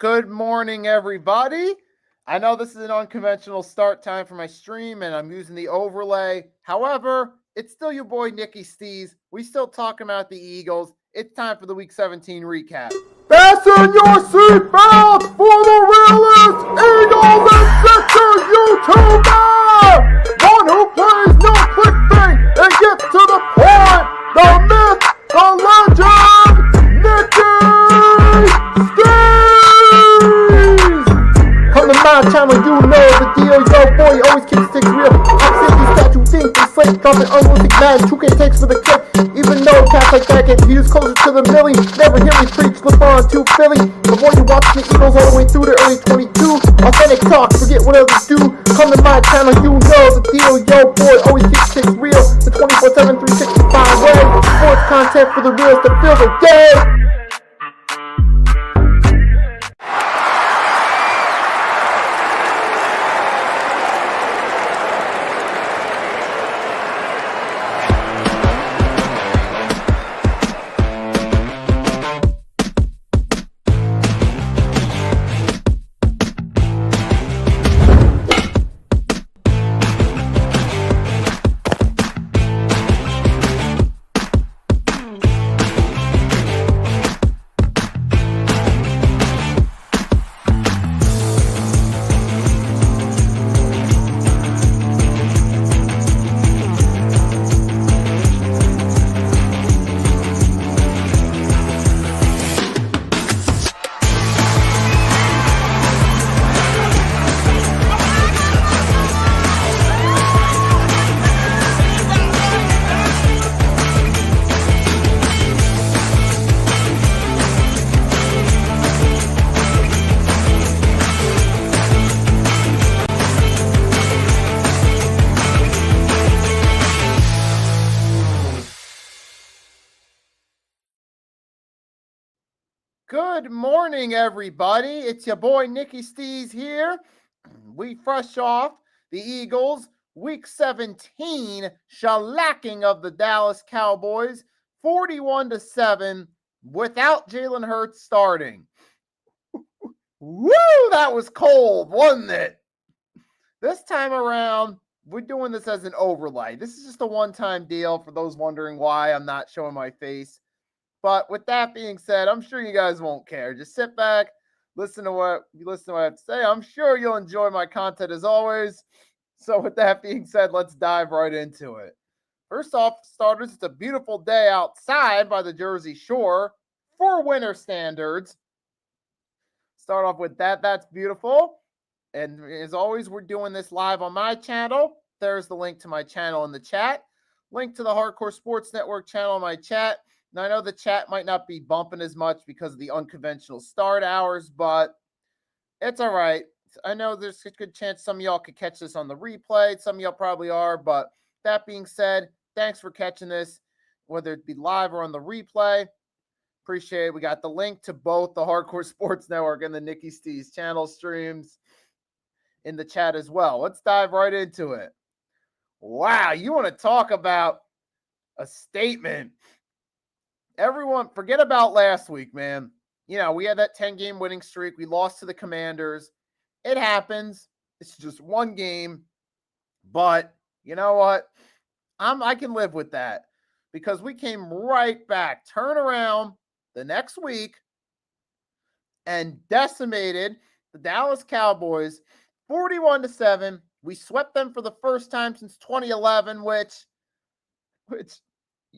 Good morning, everybody. I know this is an unconventional start time for my stream, and I'm using the overlay. However, it's still your boy, nfceast. We still talking about the Eagles. It's time for the Week 17 recap. Fasten your seatbelts for the realest Eagles and Sixers YouTuber! One who plays no clickbait and gets to the point! The myth, the legend, Nicky Stees! Come to my channel, you know the deal. Yo, boy, always keeps sticks real. I'm simply statue, think they slate, dropping unrealistic man. 2K takes for the clip. Even though cats like that get views closer to the milli, never hear me preach, slip on to Philly. Before you watch the Eagles all the way through to early 22, authentic talk, forget what others do. Come to my channel, you know the deal. Yo, boy, always keep things real. The 24/7, 365 way. Sports content for the reals that feel the day. Good morning, everybody. It's your boy, Nicky Stees here. We fresh off the Eagles, Week 17, shellacking of the Dallas Cowboys, 41-7, without Jalen Hurts starting. Woo, that was cold, wasn't it? This time around, we're doing this as an overlay. This is just a one-time deal for those wondering why I'm not showing my face. But with that being said, I'm sure you guys won't care. Just sit back, listen to what I have to say. I'm sure you'll enjoy my content as always. So with that being said, let's dive right into it. First off, starters, it's a beautiful day outside by the Jersey Shore for winter standards. Start off with that. That's beautiful. And as always, we're doing this live on my channel. There's the link to my channel in the chat. Link to the Hardcore Sports Network channel in my chat. Now, I know the chat might not be bumping as much because of the unconventional start hours, but it's all right. I know there's a good chance some of y'all could catch this on the replay. Some of y'all probably are, but that being said, thanks for catching this, whether it be live or on the replay. Appreciate it. We got the link to both the Hardcore Sports Network and the Nicky Stees channel streams in the chat as well. Let's dive right into it. Wow, you want to talk about a statement. Everyone, forget about last week, man. You know, we had that 10-game winning streak. We lost to the Commanders. It happens. It's just one game. But you know what? I can live with that because we came right back, turn around the next week, and decimated the Dallas Cowboys 41-7. We swept them for the first time since 2011, which it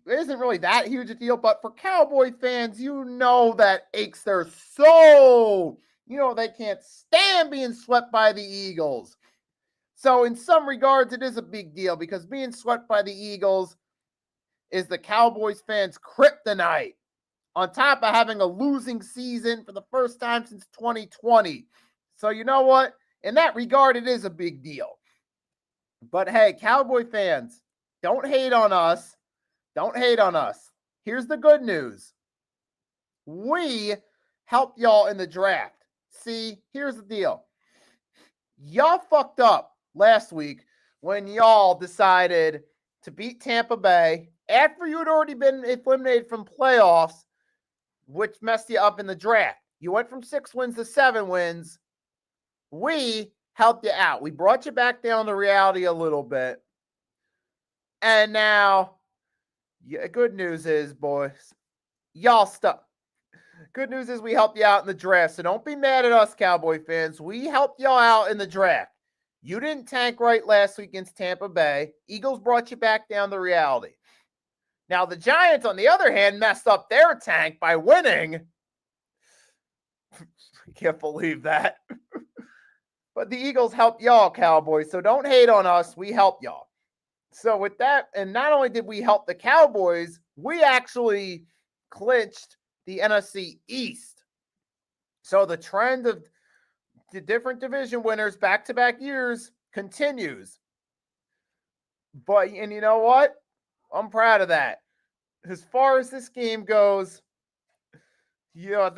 isn't really that huge a deal, but for Cowboy fans, you know that aches their soul. You know they can't stand being swept by the Eagles. So in some regards, it is a big deal because being swept by the Eagles is the Cowboys fans' kryptonite, on top of having a losing season for the first time since 2020. So you know what? In that regard, it is a big deal. But hey, Cowboy fans, don't hate on us. Don't hate on us. Here's the good news. We helped y'all in the draft. See, here's the deal. Y'all fucked up last week when y'all decided to beat Tampa Bay after you had already been eliminated from playoffs, which messed you up in the draft. You went from 6 wins to 7 wins. We helped you out. We brought you back down to reality a little bit. And now, good news is, boys, y'all stuck. Good news is we helped you out in the draft. So don't be mad at us, Cowboy fans. We helped y'all out in the draft. You didn't tank right last week against Tampa Bay. Eagles brought you back down to reality. Now, the Giants, on the other hand, messed up their tank by winning. I can't believe that. But the Eagles helped y'all, Cowboys. So don't hate on us. We helped y'all. So with that, and not only did we help the Cowboys, we actually clinched the NFC East. So the trend of the different division winners back-to-back years continues. But, and you know what? I'm proud of that. As far as this game goes, you know,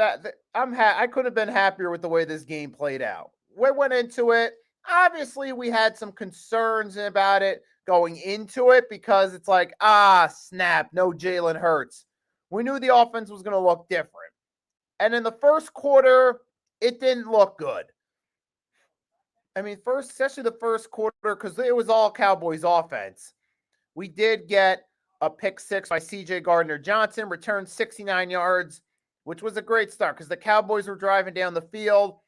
I could have been happier with the way this game played out. We went into it. Obviously, we had some concerns about it going into it because it's like, snap, no Jalen Hurts. We knew the offense was going to look different. And in the first quarter, it didn't look good. I mean, especially the first quarter, because it was all Cowboys offense. We did get a pick 6 by C.J. Gardner-Johnson, returned 69 yards, which was a great start because the Cowboys were driving down the field.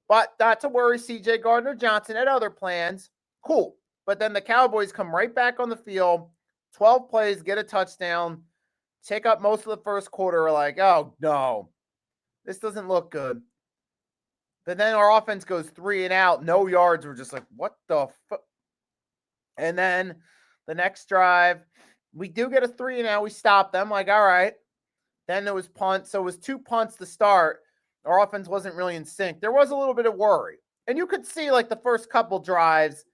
But not to worry, C.J. Gardner-Johnson had other plans. Cool. But then the Cowboys come right back on the field, 12 plays, get a touchdown, take up most of the first quarter. We're like, oh, no, this doesn't look good. But then our offense goes 3 and out, no yards. We're just like, what the fuck? And then the next drive, we do get a 3 and out. We stop them. Like, all right. Then there was punts. So it was 2 punts to start. Our offense wasn't really in sync. There was a little bit of worry. And you could see, like, the first couple drives,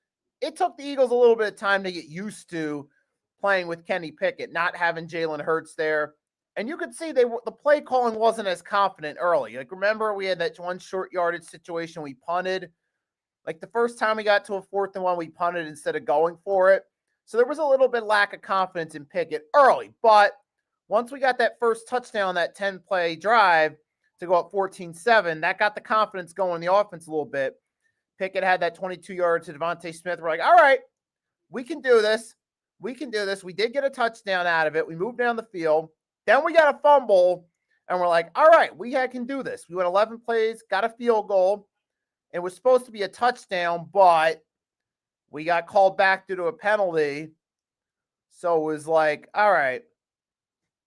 it took the Eagles a little bit of time to get used to playing with Kenny Pickett, not having Jalen Hurts there. And you could see the play calling wasn't as confident early. Like, remember, we had that one short yardage situation we punted. Like, the first time we got to a 4th and 1, we punted instead of going for it. So there was a little bit lack of confidence in Pickett early. But once we got that first touchdown on that 10-play drive to go up 14-7, that got the confidence going in the offense a little bit. Pickett had that 22-yard to Devontae Smith. We're like, all right, we can do this. We can do this. We did get a touchdown out of it. We moved down the field. Then we got a fumble, and we're like, all right, we can do this. We went 11 plays, got a field goal. It was supposed to be a touchdown, but we got called back due to a penalty. So it was like, all right,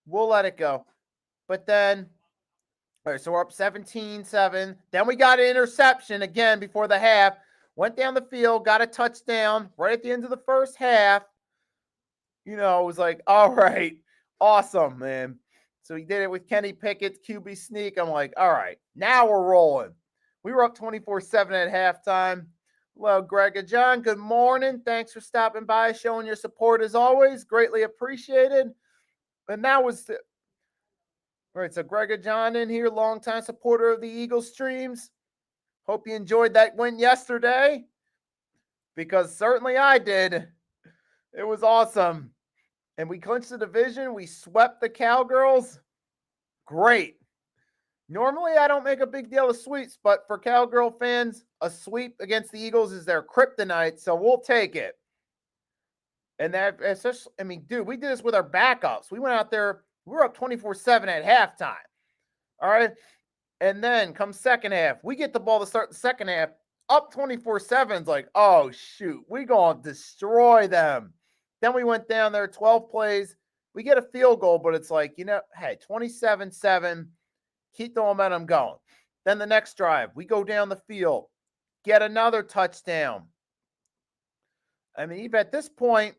we'll let it go. But then, all right, so we're up 17-7. Then we got an interception again before the half. Went down the field, got a touchdown right at the end of the first half. You know, it was like, all right, awesome, man. So he did it with Kenny Pickett's QB sneak. I'm like, all right, now we're rolling. We were up 24-7 at halftime. Hello, Greg and John. Good morning. Thanks for stopping by, showing your support as always. Greatly appreciated. And that was all right. So Greg and John in here, longtime supporter of the Eagles streams. Hope you enjoyed that win yesterday, because certainly I did. It was awesome. And we clinched the division. We swept the Cowgirls. Great. Normally, I don't make a big deal of sweeps, but for Cowgirl fans, a sweep against the Eagles is their kryptonite, so we'll take it. And that, especially, I mean, dude, we did this with our backups. We went out there, we were up 24-7 at halftime. All right. And then come second half, we get the ball to start the second half, up 24-7. It's like, oh, shoot, we going to destroy them. Then we went down there, 12 plays. We get a field goal, but it's like, you know, hey, 27-7. Keep the momentum going. Then the next drive, we go down the field, get another touchdown. I mean, even at this point,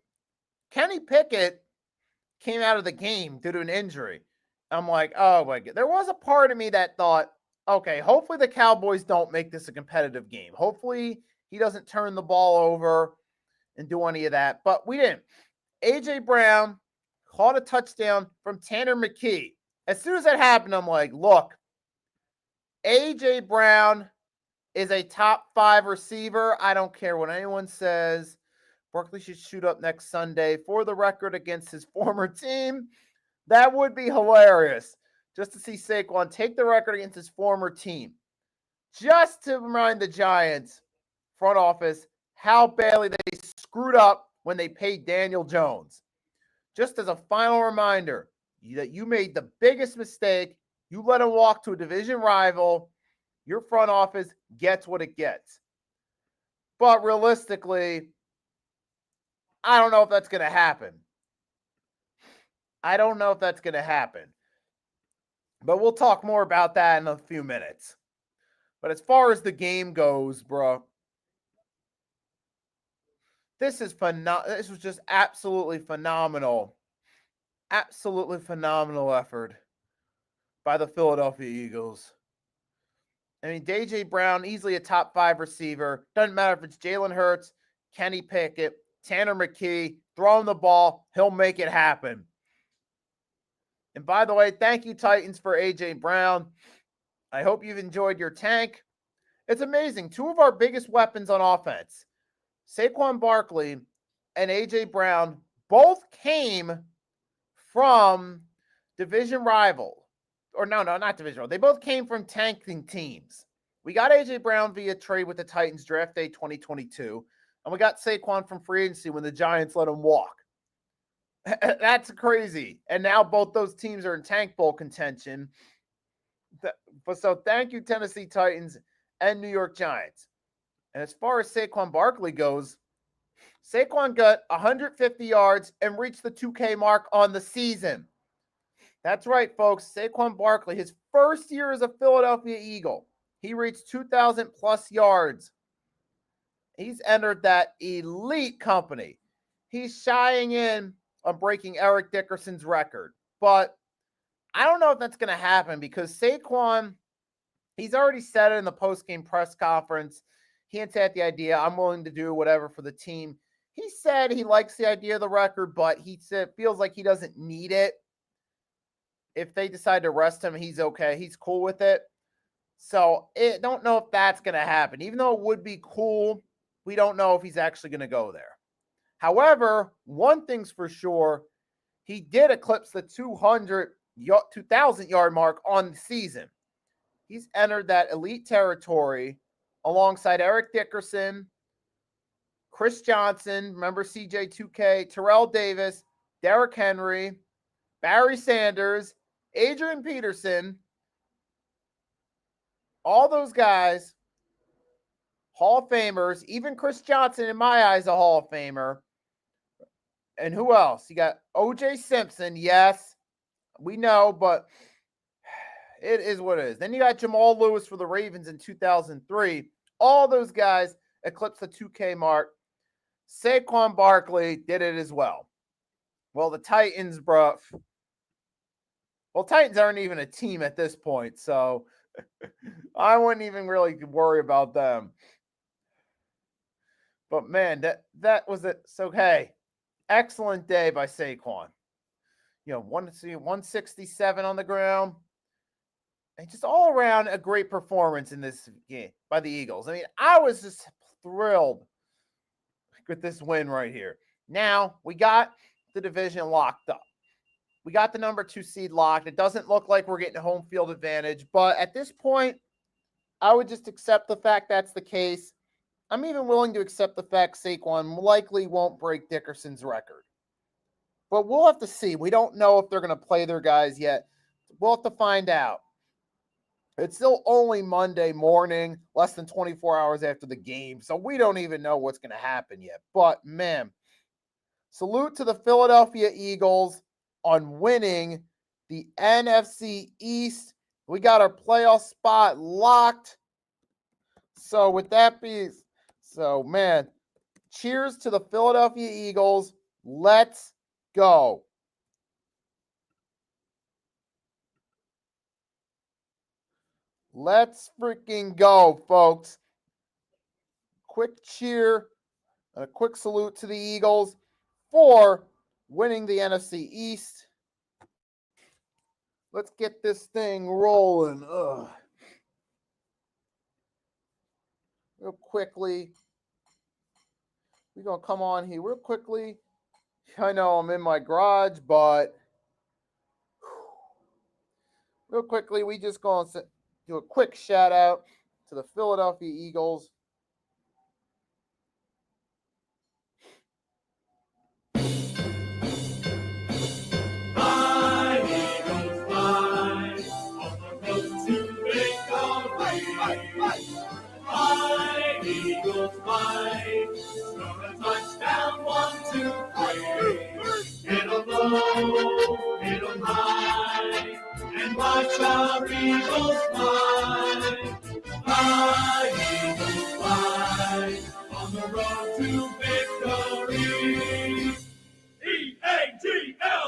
Kenny Pickett came out of the game due to an injury. I'm like, oh my God. There was a part of me that thought, okay, hopefully the Cowboys don't make this a competitive game. Hopefully he doesn't turn the ball over and do any of that. But we didn't. A.J. Brown caught a touchdown from Tanner McKee. As soon as that happened, I'm like, look, A.J. Brown is a top 5 receiver. I don't care what anyone says. Barkley should shoot up next Sunday for the record against his former team. That would be hilarious. just to see Saquon take the record against his former team. Just to remind the Giants front office how badly they screwed up when they paid Daniel Jones. Just as a final reminder that you made the biggest mistake. You let him walk to a division rival. Your front office gets what it gets. But realistically, I don't know if that's going to happen. But we'll talk more about that in a few minutes. But as far as the game goes, bro, this was just absolutely phenomenal. Absolutely phenomenal effort by the Philadelphia Eagles. I mean, DJ Brown, easily a top 5 receiver. Doesn't matter if it's Jalen Hurts, Kenny Pickett, Tanner McKee, throw him the ball, he'll make it happen. And by the way, thank you, Titans, for A.J. Brown. I hope you've enjoyed your tank. It's amazing. 2 of our biggest weapons on offense, Saquon Barkley and A.J. Brown, both came from division rival. Or no, not division rival. They both came from tanking teams. We got A.J. Brown via trade with the Titans draft day 2022. And we got Saquon from free agency when the Giants let him walk. That's crazy. And now both those teams are in tank bowl contention. So thank you, Tennessee Titans and New York Giants. And as far as Saquon Barkley goes, Saquon got 150 yards and reached the 2K mark on the season. That's right, folks. Saquon Barkley, his first year as a Philadelphia Eagle, he reached 2,000 plus yards. He's entered that elite company. He's shying in on breaking Eric Dickerson's record. But I don't know if that's going to happen because Saquon, he's already said it in the post-game press conference. He hinted at the idea, I'm willing to do whatever for the team. He said he likes the idea of the record, but he said feels like he doesn't need it. If they decide to rest him, he's okay. He's cool with it. So don't know if that's going to happen. Even though it would be cool, we don't know if he's actually going to go there. However, one thing's for sure, he did eclipse the 2,000 yard mark on the season. He's entered that elite territory alongside Eric Dickerson, Chris Johnson, remember CJ2K, Terrell Davis, Derrick Henry, Barry Sanders, Adrian Peterson, all those guys, Hall of Famers, even Chris Johnson, in my eyes, a Hall of Famer. And who else? You got O.J. Simpson, yes, we know, but it is what it is. Then you got Jamal Lewis for the Ravens in 2003. All those guys eclipsed the 2K mark. Saquon Barkley did it as well. Well, the Titans, bro. Well, Titans aren't even a team at this point, so I wouldn't even really worry about them. But man, that was it. So hey, excellent day by Saquon. 167 on the ground. And just all around a great performance in this game by the Eagles. I mean, I was just thrilled with this win right here. Now, we got the division locked up. We got the number 2 seed locked. It doesn't look like we're getting a home field advantage. But at this point, I would just accept the fact that's the case. I'm even willing to accept the fact Saquon likely won't break Dickerson's record. But we'll have to see. We don't know if they're going to play their guys yet. We'll have to find out. It's still only Monday morning, less than 24 hours after the game. So we don't even know what's going to happen yet. But, man, salute to the Philadelphia Eagles on winning the NFC East. We got our playoff spot locked. So with that being, man, cheers to the Philadelphia Eagles. Let's go. Let's freaking go, folks. Quick cheer and a quick salute to the Eagles for winning the NFC East. Let's get this thing rolling. Real quickly. We're going to come on here real quickly. I know I'm in my garage, but Real quickly, we just going to do a quick shout out to the Philadelphia Eagles. Fly, Eagles, fly, on the road to victory. Fly, Eagles, fly, score a touchdown, 1, 2, 3. Hit 'em low, hit 'em high, and watch our Eagles fly. Fly, Eagles, fly, on the road to victory. E-A-G-L-E-S,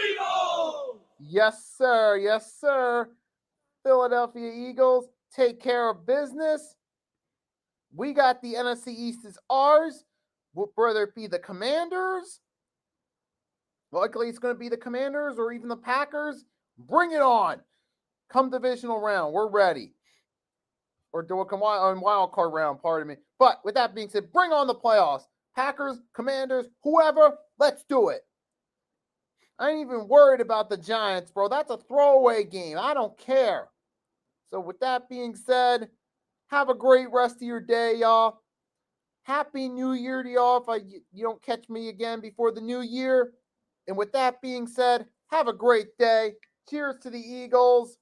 Eagles! Yes, sir. Yes, sir. Philadelphia Eagles, take care of business. We got the NFC East is ours, whether it be the Commanders. Likely it's going to be the Commanders or even the Packers. Bring it on. Come divisional round. We're ready. Or do a wild card round, pardon me. But with that being said, bring on the playoffs. Packers, Commanders, whoever, let's do it. I ain't even worried about the Giants, bro. That's a throwaway game. I don't care. So with that being said, have a great rest of your day, y'all. Happy New Year to y'all if you don't catch me again before the new year. And with that being said, have a great day. Cheers to the Eagles.